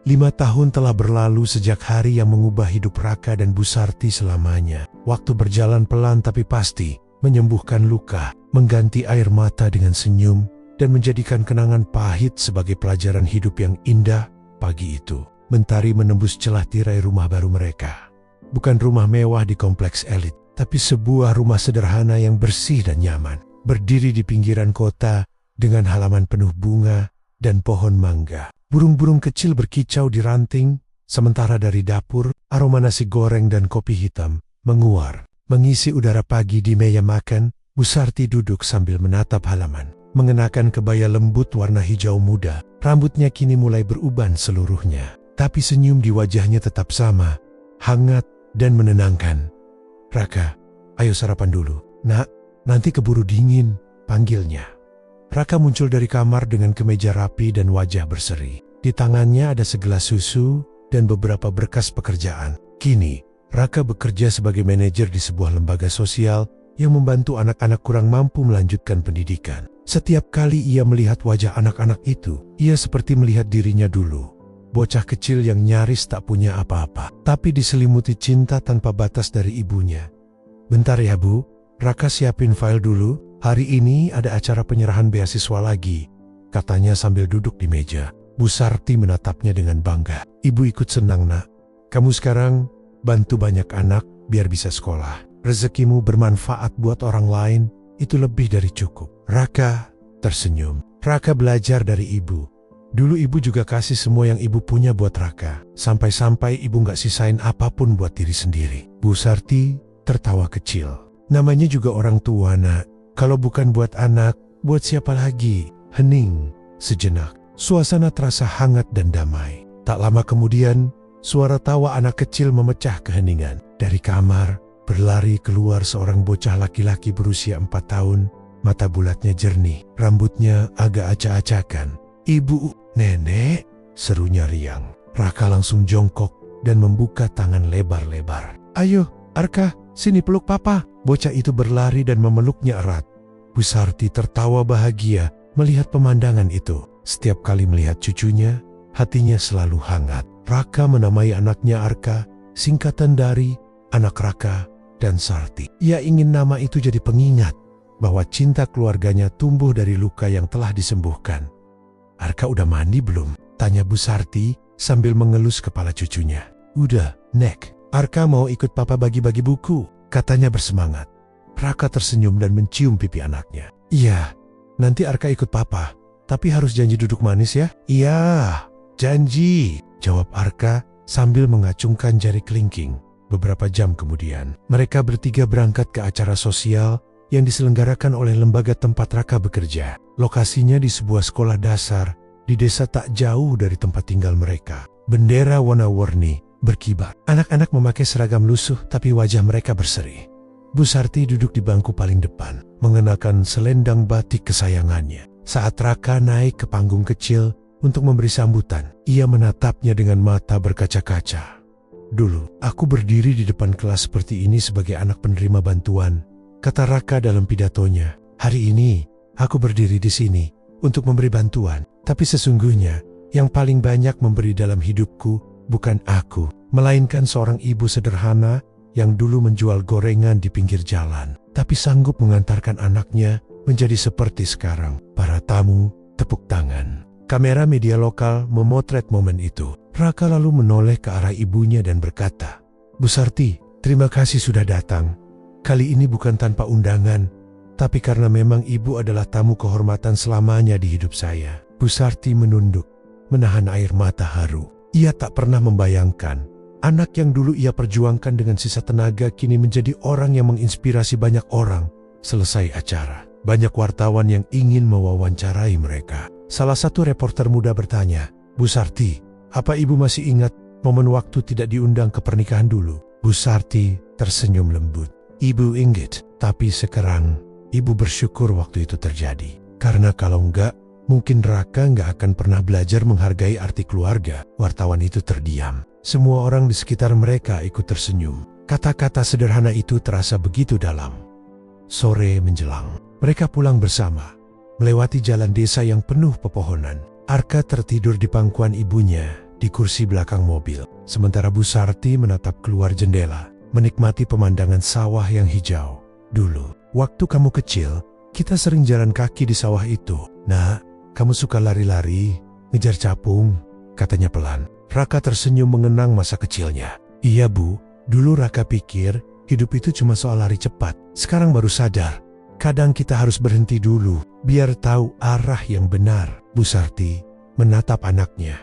5 tahun telah berlalu sejak hari yang mengubah hidup Raka dan Bu Sarti selamanya. Waktu berjalan pelan tapi pasti, menyembuhkan luka, mengganti air mata dengan senyum, dan menjadikan kenangan pahit sebagai pelajaran hidup yang indah. Pagi itu, mentari menembus celah tirai rumah baru mereka. Bukan rumah mewah di kompleks elit, tapi sebuah rumah sederhana yang bersih dan nyaman. Berdiri di pinggiran kota dengan halaman penuh bunga dan pohon mangga. Burung-burung kecil berkicau di ranting, sementara dari dapur, aroma nasi goreng dan kopi hitam menguar. Mengisi udara pagi di meja makan, Bu Sarti duduk sambil menatap halaman. Mengenakan kebaya lembut warna hijau muda, rambutnya kini mulai beruban seluruhnya. Tapi senyum di wajahnya tetap sama, hangat dan menenangkan. Raka, ayo sarapan dulu. Nak, nanti keburu dingin, panggilnya. Raka muncul dari kamar dengan kemeja rapi dan wajah berseri. Di tangannya ada segelas susu dan beberapa berkas pekerjaan. Kini, Raka bekerja sebagai manajer di sebuah lembaga sosial yang membantu anak-anak kurang mampu melanjutkan pendidikan. Setiap kali ia melihat wajah anak-anak itu, ia seperti melihat dirinya dulu. Bocah kecil yang nyaris tak punya apa-apa, tapi diselimuti cinta tanpa batas dari ibunya. Bentar ya Bu, Raka siapin file dulu. Hari ini ada acara penyerahan beasiswa lagi, katanya sambil duduk di meja. Bu Sarti menatapnya dengan bangga. Ibu ikut senang, nak. Kamu sekarang bantu banyak anak biar bisa sekolah. Rezekimu bermanfaat buat orang lain, itu lebih dari cukup. Raka tersenyum. Raka belajar dari ibu. Dulu ibu juga kasih semua yang ibu punya buat Raka. Sampai-sampai ibu gak sisain apapun buat diri sendiri. Bu Sarti tertawa kecil. Namanya juga orang tua, nak. Kalau bukan buat anak, buat siapa lagi? Hening sejenak. Suasana terasa hangat dan damai. Tak lama kemudian, suara tawa anak kecil memecah keheningan. Dari kamar, berlari keluar seorang bocah laki-laki berusia 4 tahun. Mata bulatnya jernih, rambutnya agak acak-acakan. Ibu, nenek, serunya riang. Raka langsung jongkok dan membuka tangan lebar-lebar. Ayo, Arka, sini peluk papa. Bocah itu berlari dan memeluknya erat. Bu Sarti tertawa bahagia melihat pemandangan itu. Setiap kali melihat cucunya, hatinya selalu hangat. Raka menamai anaknya Arka, singkatan dari anak Raka dan Sarti. Ia ingin nama itu jadi pengingat bahwa cinta keluarganya tumbuh dari luka yang telah disembuhkan. Arka udah mandi belum? Tanya Bu Sarti sambil mengelus kepala cucunya. Udah, Nek. Arka mau ikut papa bagi-bagi buku, katanya bersemangat. Raka tersenyum dan mencium pipi anaknya. Iya, nanti Arka ikut papa, tapi harus janji duduk manis ya. Iya, janji, jawab Arka sambil mengacungkan jari kelingking. Beberapa jam kemudian, mereka bertiga berangkat ke acara sosial yang diselenggarakan oleh lembaga tempat Raka bekerja. Lokasinya di sebuah sekolah dasar di desa tak jauh dari tempat tinggal mereka. Bendera warna-warni berkibar. Anak-anak memakai seragam lusuh tapi wajah mereka berseri. Bu Sarti duduk di bangku paling depan, mengenakan selendang batik kesayangannya. Saat Raka naik ke panggung kecil untuk memberi sambutan, ia menatapnya dengan mata berkaca-kaca. "Dulu, aku berdiri di depan kelas seperti ini sebagai anak penerima bantuan," kata Raka dalam pidatonya. "Hari ini, aku berdiri di sini untuk memberi bantuan. Tapi sesungguhnya, yang paling banyak memberi dalam hidupku bukan aku, melainkan seorang ibu sederhana yang dulu menjual gorengan di pinggir jalan, tapi sanggup mengantarkan anaknya menjadi seperti sekarang." Para tamu tepuk tangan. Kamera media lokal memotret momen itu. Raka lalu menoleh ke arah ibunya dan berkata, "Bu Sarti, terima kasih sudah datang. Kali ini bukan tanpa undangan, tapi karena memang ibu adalah tamu kehormatan selamanya di hidup saya." Bu Sarti menunduk, menahan air mata haru. Ia tak pernah membayangkan anak yang dulu ia perjuangkan dengan sisa tenaga kini menjadi orang yang menginspirasi banyak orang. Selesai acara, banyak wartawan yang ingin mewawancarai mereka. Salah satu reporter muda bertanya, "Bu Sarti, apa ibu masih ingat momen waktu tidak diundang ke pernikahan dulu?" Bu Sarti tersenyum lembut. "Ibu ingat, tapi sekarang ibu bersyukur waktu itu terjadi. Karena kalau enggak, mungkin Raka enggak akan pernah belajar menghargai arti keluarga." Wartawan itu terdiam. Semua orang di sekitar mereka ikut tersenyum. Kata-kata sederhana itu terasa begitu dalam. Sore menjelang, mereka pulang bersama, melewati jalan desa yang penuh pepohonan. Arka tertidur di pangkuan ibunya di kursi belakang mobil, sementara Bu Sarti menatap keluar jendela, menikmati pemandangan sawah yang hijau. "Dulu, waktu kamu kecil, kita sering jalan kaki di sawah itu. Nah, kamu suka lari-lari, ngejar capung," katanya pelan. Raka tersenyum mengenang masa kecilnya. "Iya Bu, dulu Raka pikir hidup itu cuma soal lari cepat. Sekarang baru sadar, kadang kita harus berhenti dulu, biar tahu arah yang benar." Bu Sarti menatap anaknya,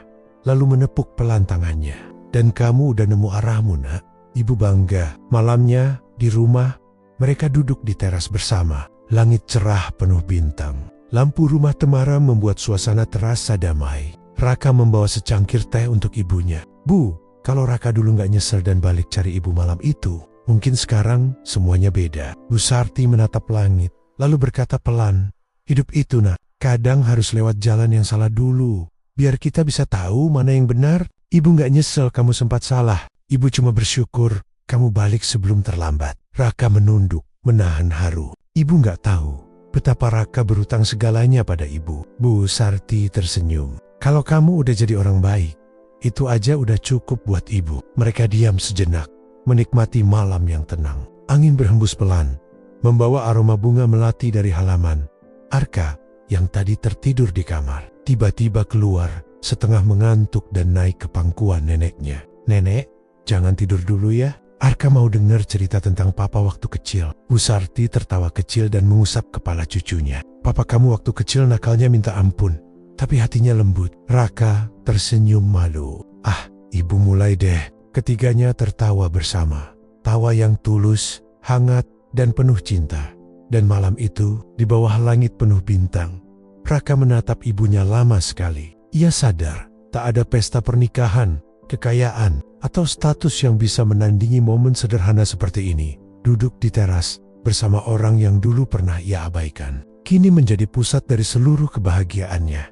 lalu menepuk pelan tangannya. "Dan kamu udah nemu arahmu, Nak." Ibu bangga. Malamnya, di rumah, mereka duduk di teras bersama. Langit cerah penuh bintang. Lampu rumah temaram membuat suasana terasa damai. Raka membawa secangkir teh untuk ibunya. "Bu, kalau Raka dulu nggak nyesel dan balik cari ibu malam itu, mungkin sekarang semuanya beda." Bu Sarti menatap langit, lalu berkata pelan, "Hidup itu, Nak, kadang harus lewat jalan yang salah dulu, biar kita bisa tahu mana yang benar." "Ibu nggak nyesel kamu sempat salah. Ibu cuma bersyukur kamu balik sebelum terlambat." Raka menunduk, menahan haru. Ibu nggak tahu betapa Raka berutang segalanya pada ibu. Bu Sarti tersenyum. "Kalau kamu udah jadi orang baik, itu aja udah cukup buat ibu." Mereka diam sejenak, menikmati malam yang tenang. Angin berhembus pelan, membawa aroma bunga melati dari halaman. Arka, yang tadi tertidur di kamar, tiba-tiba keluar, setengah mengantuk dan naik ke pangkuan neneknya. "Nenek, jangan tidur dulu ya. Arka mau dengar cerita tentang papa waktu kecil." Bu Sarti tertawa kecil dan mengusap kepala cucunya. "Papa kamu waktu kecil nakalnya minta ampun, tapi hatinya lembut." Raka tersenyum malu. "Ah, ibu mulai deh." Ketiganya tertawa bersama. Tawa yang tulus, hangat, dan penuh cinta. Dan malam itu, di bawah langit penuh bintang, Raka menatap ibunya lama sekali. Ia sadar, tak ada pesta pernikahan, kekayaan, atau status yang bisa menandingi momen sederhana seperti ini. Duduk di teras, bersama orang yang dulu pernah ia abaikan, kini menjadi pusat dari seluruh kebahagiaannya.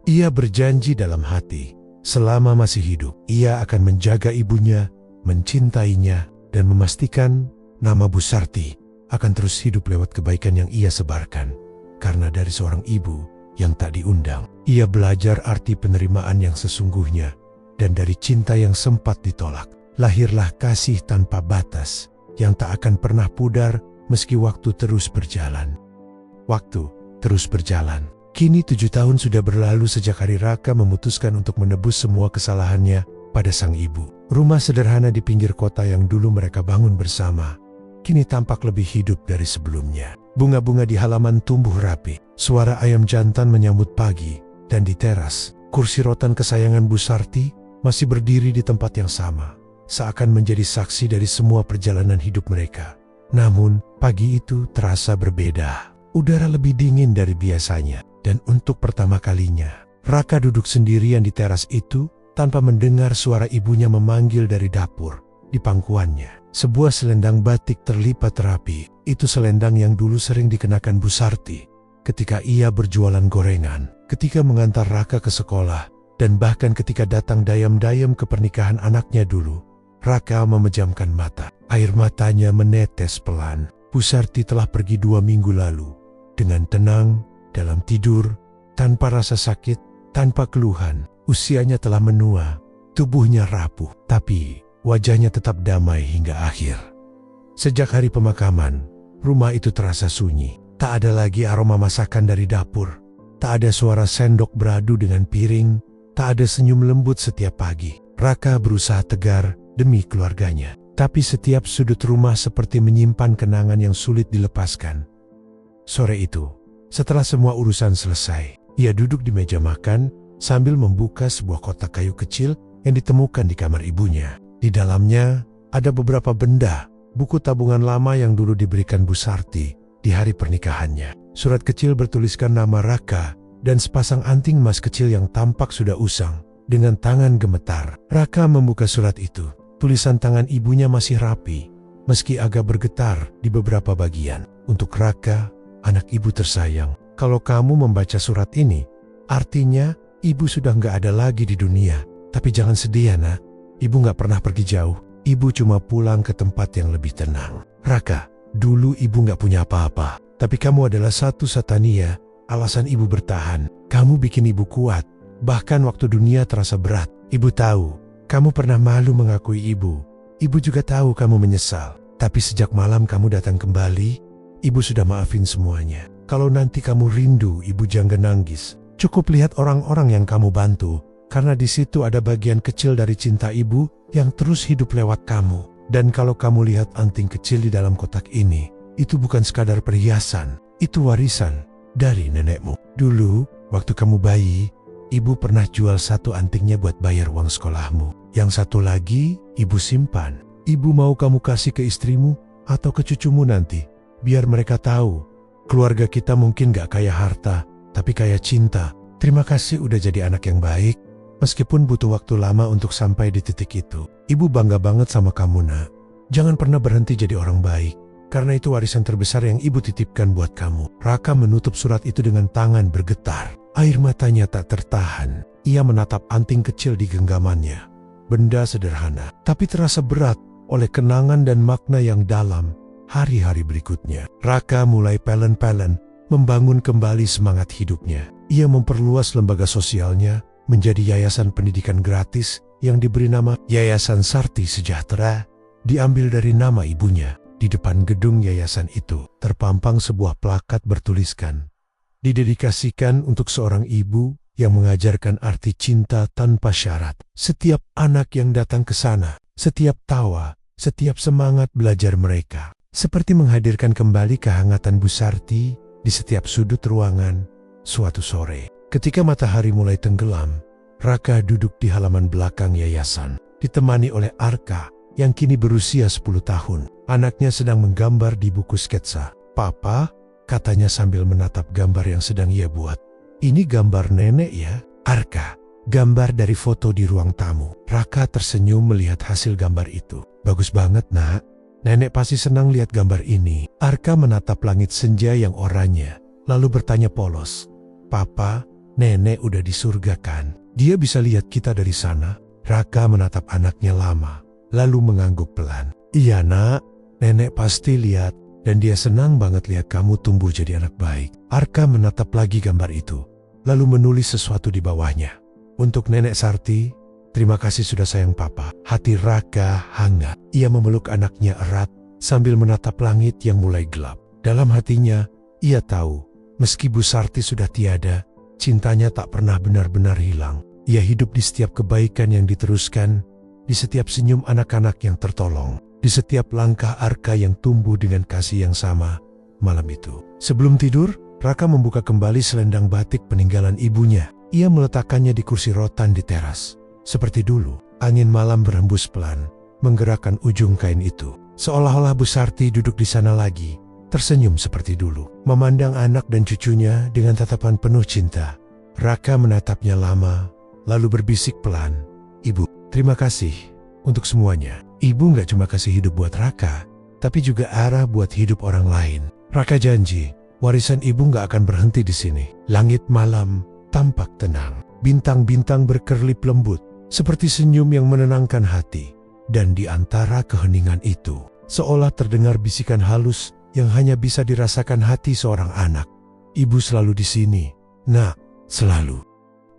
Ia berjanji dalam hati, selama masih hidup, ia akan menjaga ibunya, mencintainya, dan memastikan nama Bu Sarti akan terus hidup lewat kebaikan yang ia sebarkan. Karena dari seorang ibu yang tak diundang, ia belajar arti penerimaan yang sesungguhnya, dan dari cinta yang sempat ditolak, lahirlah kasih tanpa batas yang tak akan pernah pudar meski waktu terus berjalan. Waktu terus berjalan. Kini 7 tahun sudah berlalu sejak hari Raka memutuskan untuk menebus semua kesalahannya pada sang ibu. Rumah sederhana di pinggir kota yang dulu mereka bangun bersama, kini tampak lebih hidup dari sebelumnya. Bunga-bunga di halaman tumbuh rapi, suara ayam jantan menyambut pagi, dan di teras, kursi rotan kesayangan Bu Sarti masih berdiri di tempat yang sama, seakan menjadi saksi dari semua perjalanan hidup mereka. Namun, pagi itu terasa berbeda. Udara lebih dingin dari biasanya, dan untuk pertama kalinya, Raka duduk sendirian di teras itu tanpa mendengar suara ibunya memanggil dari dapur. Di pangkuannya, sebuah selendang batik terlipat rapi. Itu selendang yang dulu sering dikenakan Bu Sarti ketika ia berjualan gorengan, ketika mengantar Raka ke sekolah, dan bahkan ketika datang dayam-dayam ke pernikahan anaknya dulu. Raka memejamkan mata. Air matanya menetes pelan. Bu Sarti telah pergi 2 minggu lalu. Dengan tenang, dalam tidur, tanpa rasa sakit, tanpa keluhan. Usianya telah menua, tubuhnya rapuh, tapi wajahnya tetap damai hingga akhir. Sejak hari pemakaman, rumah itu terasa sunyi. Tak ada lagi aroma masakan dari dapur. Tak ada suara sendok beradu dengan piring. Tak ada senyum lembut setiap pagi. Raka berusaha tegar demi keluarganya. Tapi setiap sudut rumah seperti menyimpan kenangan yang sulit dilepaskan. Sore itu, setelah semua urusan selesai, ia duduk di meja makan sambil membuka sebuah kotak kayu kecil yang ditemukan di kamar ibunya. Di dalamnya ada beberapa benda, buku tabungan lama yang dulu diberikan Bu Sarti di hari pernikahannya. Surat kecil bertuliskan nama Raka dan sepasang anting emas kecil yang tampak sudah usang. Dengan tangan gemetar, Raka membuka surat itu. Tulisan tangan ibunya masih rapi, meski agak bergetar di beberapa bagian. Untuk Raka, anak ibu tersayang, kalau kamu membaca surat ini, artinya ibu sudah nggak ada lagi di dunia. Tapi jangan sedih ya nak, ibu nggak pernah pergi jauh. Ibu cuma pulang ke tempat yang lebih tenang. Raka, dulu ibu nggak punya apa-apa, tapi kamu adalah satu-satunya alasan ibu bertahan. Kamu bikin ibu kuat, bahkan waktu dunia terasa berat. Ibu tahu, kamu pernah malu mengakui ibu. Ibu juga tahu kamu menyesal. Tapi sejak malam kamu datang kembali, ibu sudah maafin semuanya. Kalau nanti kamu rindu, ibu jangan nangis. Cukup lihat orang-orang yang kamu bantu, karena di situ ada bagian kecil dari cinta ibu yang terus hidup lewat kamu. Dan kalau kamu lihat anting kecil di dalam kotak ini, itu bukan sekadar perhiasan, itu warisan dari nenekmu. Dulu, waktu kamu bayi, ibu pernah jual satu antingnya buat bayar uang sekolahmu. Yang satu lagi, ibu simpan. Ibu mau kamu kasih ke istrimu atau ke cucumu nanti. Biar mereka tahu, keluarga kita mungkin gak kaya harta, tapi kaya cinta. Terima kasih udah jadi anak yang baik, meskipun butuh waktu lama untuk sampai di titik itu. Ibu bangga banget sama kamu nak. Jangan pernah berhenti jadi orang baik, karena itu warisan terbesar yang ibu titipkan buat kamu. Raka menutup surat itu dengan tangan bergetar. Air matanya tak tertahan. Ia menatap anting kecil di genggamannya. Benda sederhana, tapi terasa berat oleh kenangan dan makna yang dalam hari-hari berikutnya. Raka mulai pelen-pelen membangun kembali semangat hidupnya. Ia memperluas lembaga sosialnya menjadi yayasan pendidikan gratis yang diberi nama Yayasan Sarti Sejahtera, diambil dari nama ibunya. Di depan gedung yayasan itu terpampang sebuah plakat bertuliskan, didedikasikan untuk seorang ibu yang mengajarkan arti cinta tanpa syarat. Setiap anak yang datang ke sana, setiap tawa, setiap semangat belajar mereka, seperti menghadirkan kembali kehangatan Bu Sarti di setiap sudut ruangan. Suatu sore, ketika matahari mulai tenggelam, Raka duduk di halaman belakang yayasan, ditemani oleh Arka yang kini berusia 10 tahun. Anaknya sedang menggambar di buku sketsa. "Papa," katanya sambil menatap gambar yang sedang ia buat. "Ini gambar nenek ya?" "Arka, gambar dari foto di ruang tamu." Raka tersenyum melihat hasil gambar itu. "Bagus banget nak. Nenek pasti senang lihat gambar ini." Arka menatap langit senja yang oranye, lalu bertanya polos, "Papa, nenek udah di surga kan? Dia bisa lihat kita dari sana?" Raka menatap anaknya lama, lalu mengangguk pelan. "Iya nak, nenek pasti lihat. Dan dia senang banget lihat kamu tumbuh jadi anak baik." Arka menatap lagi gambar itu, lalu menulis sesuatu di bawahnya. "Untuk Nenek Sarti, terima kasih sudah sayang papa." Hati Raka hangat. Ia memeluk anaknya erat sambil menatap langit yang mulai gelap. Dalam hatinya, ia tahu, meski Bu Sarti sudah tiada, cintanya tak pernah benar-benar hilang. Ia hidup di setiap kebaikan yang diteruskan, di setiap senyum anak-anak yang tertolong, di setiap langkah Arka yang tumbuh dengan kasih yang sama. Malam itu, sebelum tidur, Raka membuka kembali selendang batik peninggalan ibunya. Ia meletakkannya di kursi rotan di teras. Seperti dulu, angin malam berhembus pelan, menggerakkan ujung kain itu. Seolah-olah Bu Sarti duduk di sana lagi, tersenyum seperti dulu, memandang anak dan cucunya dengan tatapan penuh cinta. Raka menatapnya lama, lalu berbisik pelan, "Ibu, terima kasih untuk semuanya. Ibu gak cuma kasih hidup buat Raka, tapi juga arah buat hidup orang lain. Raka janji, warisan ibu gak akan berhenti di sini." Langit malam tampak tenang. Bintang-bintang berkerlip lembut, seperti senyum yang menenangkan hati. Dan di antara keheningan itu, seolah terdengar bisikan halus yang hanya bisa dirasakan hati seorang anak. "Ibu selalu di sini, Nak, selalu."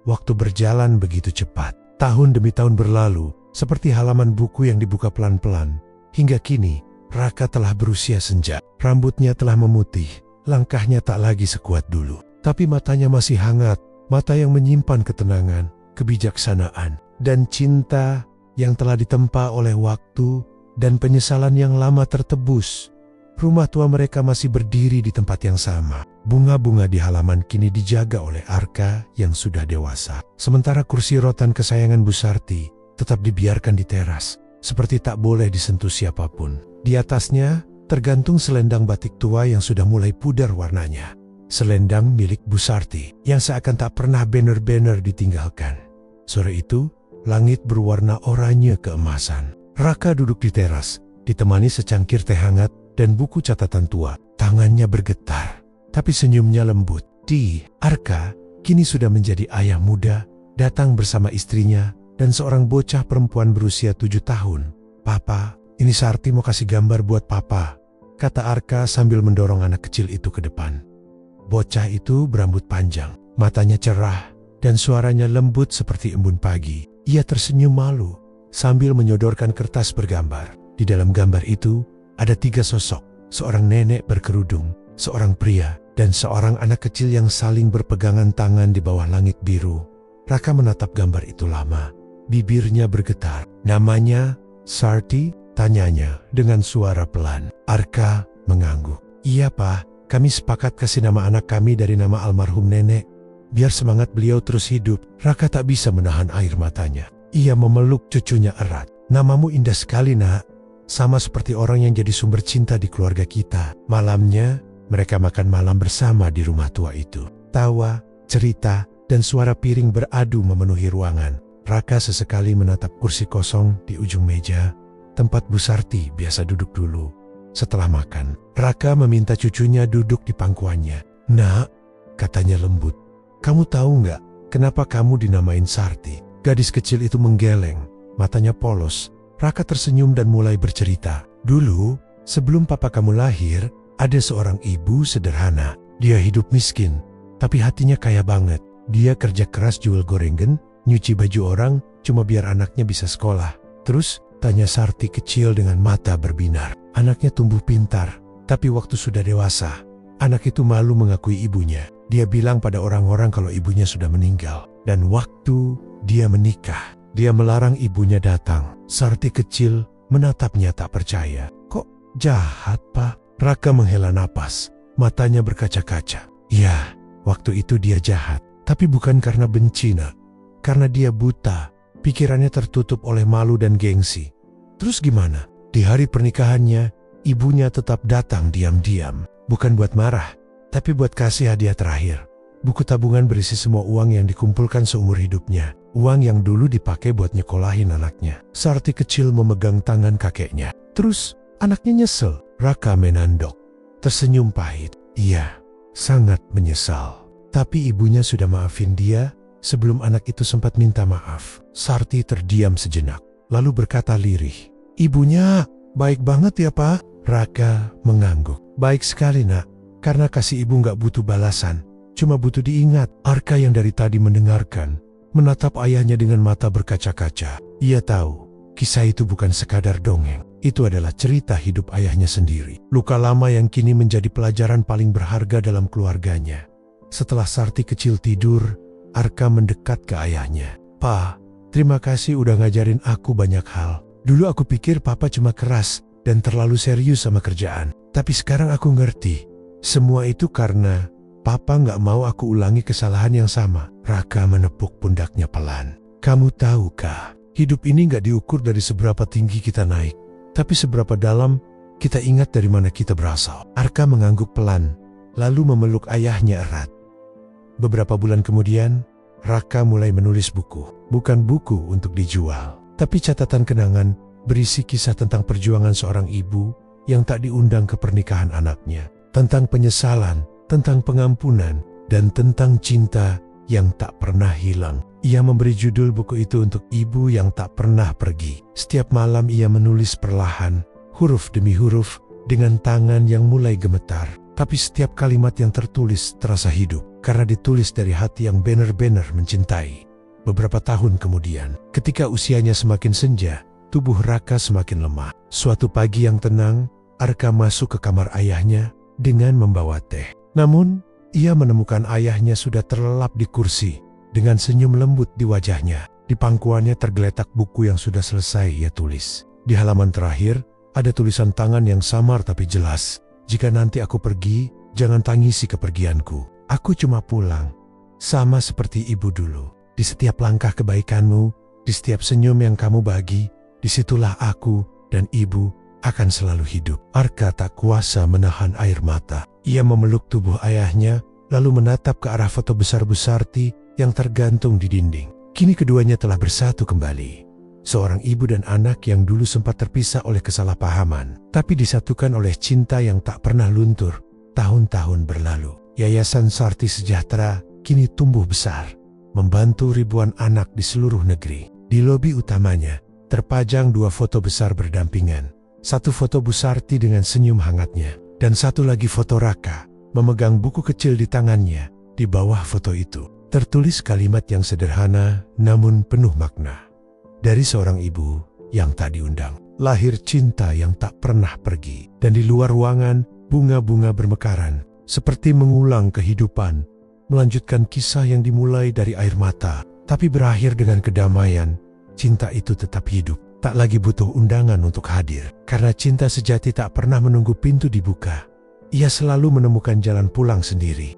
Waktu berjalan begitu cepat. Tahun demi tahun berlalu, seperti halaman buku yang dibuka pelan-pelan. Hingga kini, Raka telah berusia senja. Rambutnya telah memutih, langkahnya tak lagi sekuat dulu. Tapi matanya masih hangat, mata yang menyimpan ketenangan, kebijaksanaan, dan cinta yang telah ditempa oleh waktu dan penyesalan yang lama tertebus. Rumah tua mereka masih berdiri di tempat yang sama. Bunga-bunga di halaman kini dijaga oleh Arka yang sudah dewasa. Sementara kursi rotan kesayangan Bu Sarti tetap dibiarkan di teras, seperti tak boleh disentuh siapapun. Di atasnya tergantung selendang batik tua yang sudah mulai pudar warnanya. Selendang milik Bu Sarti yang seakan tak pernah banner-banner ditinggalkan. Sore itu, langit berwarna oranye keemasan. Raka duduk di teras, ditemani secangkir teh hangat dan buku catatan tua. Tangannya bergetar, tapi senyumnya lembut. Arka kini sudah menjadi ayah muda, datang bersama istrinya dan seorang bocah perempuan berusia 7 tahun. "Papa, ini Sarti mau kasih gambar buat Papa," kata Arka sambil mendorong anak kecil itu ke depan. Bocah itu berambut panjang, matanya cerah, dan suaranya lembut seperti embun pagi. Ia tersenyum malu sambil menyodorkan kertas bergambar. Di dalam gambar itu ada 3 sosok, seorang nenek berkerudung, seorang pria, dan seorang anak kecil yang saling berpegangan tangan di bawah langit biru. Raka menatap gambar itu lama, bibirnya bergetar. "Namanya Sarti?" tanyanya dengan suara pelan. Arka mengangguk. "Iya, Pak. Kami sepakat kasih nama anak kami dari nama almarhum nenek. Biar semangat beliau terus hidup." Raka tak bisa menahan air matanya. Ia memeluk cucunya erat. "Namamu indah sekali, Nak. Sama seperti orang yang jadi sumber cinta di keluarga kita." Malamnya, mereka makan malam bersama di rumah tua itu. Tawa, cerita, dan suara piring beradu memenuhi ruangan. Raka sesekali menatap kursi kosong di ujung meja, tempat Bu Sarti biasa duduk dulu. Setelah makan, Raka meminta cucunya duduk di pangkuannya. "Nak," katanya lembut, "kamu tahu nggak kenapa kamu dinamain Sarti?" Gadis kecil itu menggeleng, matanya polos. Raka tersenyum dan mulai bercerita. "Dulu, sebelum papa kamu lahir, ada seorang ibu sederhana. Dia hidup miskin, tapi hatinya kaya banget. Dia kerja keras jual gorengan, nyuci baju orang, cuma biar anaknya bisa sekolah." "Terus?" tanya Sarti kecil dengan mata berbinar. "Anaknya tumbuh pintar, tapi waktu sudah dewasa, anak itu malu mengakui ibunya. Dia bilang pada orang-orang kalau ibunya sudah meninggal. Dan waktu dia menikah, dia melarang ibunya datang." Sarti kecil menatapnya tak percaya. "Kok jahat, Pak?" Raka menghela napas, matanya berkaca-kaca. "Ya, waktu itu dia jahat, tapi bukan karena benci, Nak. Karena dia buta, pikirannya tertutup oleh malu dan gengsi." "Terus gimana?" "Di hari pernikahannya, ibunya tetap datang diam-diam. Bukan buat marah, tapi buat kasih hadiah terakhir. Buku tabungan berisi semua uang yang dikumpulkan seumur hidupnya. Uang yang dulu dipakai buat nyekolahin anaknya." Sarti kecil memegang tangan kakeknya. "Terus anaknya nyesel?" Raka menandok, tersenyum pahit. "Iya, sangat menyesal. Tapi ibunya sudah maafin dia sebelum anak itu sempat minta maaf." Sarti terdiam sejenak, lalu berkata lirih, "Ibunya baik banget ya, Pak?" Raka mengangguk. "Baik sekali, Nak. Karena kasih ibu gak butuh balasan, cuma butuh diingat." Arka yang dari tadi mendengarkan, menatap ayahnya dengan mata berkaca-kaca. Ia tahu, kisah itu bukan sekadar dongeng. Itu adalah cerita hidup ayahnya sendiri. Luka lama yang kini menjadi pelajaran paling berharga dalam keluarganya. Setelah Sarti kecil tidur, Arka mendekat ke ayahnya. "Pa, terima kasih udah ngajarin aku banyak hal. Dulu aku pikir papa cuma keras dan terlalu serius sama kerjaan. Tapi sekarang aku ngerti. Semua itu karena papa gak mau aku ulangi kesalahan yang sama." Raka menepuk pundaknya pelan. "Kamu tahu, Kak, hidup ini gak diukur dari seberapa tinggi kita naik, tapi seberapa dalam kita ingat dari mana kita berasal." Arka mengangguk pelan, lalu memeluk ayahnya erat. Beberapa bulan kemudian, Raka mulai menulis buku. Bukan buku untuk dijual, tapi catatan kenangan berisi kisah tentang perjuangan seorang ibu yang tak diundang ke pernikahan anaknya. Tentang penyesalan, tentang pengampunan, dan tentang cinta yang tak pernah hilang. Ia memberi judul buku itu untuk ibu yang tak pernah pergi. Setiap malam ia menulis perlahan, huruf demi huruf, dengan tangan yang mulai gemetar. Tapi setiap kalimat yang tertulis terasa hidup, karena ditulis dari hati yang benar-benar mencintai. Beberapa tahun kemudian, ketika usianya semakin senja, tubuh Raka semakin lemah. Suatu pagi yang tenang, Raka masuk ke kamar ayahnya dengan membawa teh. Namun, ia menemukan ayahnya sudah terlelap di kursi, dengan senyum lembut di wajahnya. Di pangkuannya tergeletak buku yang sudah selesai ia tulis. Di halaman terakhir, ada tulisan tangan yang samar tapi jelas. Jika nanti aku pergi, jangan tangisi kepergianku. Aku cuma pulang, sama seperti ibu dulu. Di setiap langkah kebaikanmu, di setiap senyum yang kamu bagi, disitulah aku dan ibu akan selalu hidup. Raka tak kuasa menahan air mata. Ia memeluk tubuh ayahnya, lalu menatap ke arah foto besar Bu Sarti yang tergantung di dinding. Kini keduanya telah bersatu kembali. Seorang ibu dan anak yang dulu sempat terpisah oleh kesalahpahaman, tapi disatukan oleh cinta yang tak pernah luntur tahun-tahun berlalu. Yayasan Sarti Sejahtera kini tumbuh besar, membantu ribuan anak di seluruh negeri. Di lobi utamanya, terpajang dua foto besar berdampingan. Satu foto Bu Sarti dengan senyum hangatnya, dan satu lagi foto Raka, memegang buku kecil di tangannya. Di bawah foto itu, tertulis kalimat yang sederhana namun penuh makna. Dari seorang ibu yang tak diundang, lahir cinta yang tak pernah pergi. Dan di luar ruangan, bunga-bunga bermekaran, seperti mengulang kehidupan, melanjutkan kisah yang dimulai dari air mata, tapi berakhir dengan kedamaian. Cinta itu tetap hidup, tak lagi butuh undangan untuk hadir. Karena cinta sejati tak pernah menunggu pintu dibuka. Ia selalu menemukan jalan pulang sendiri.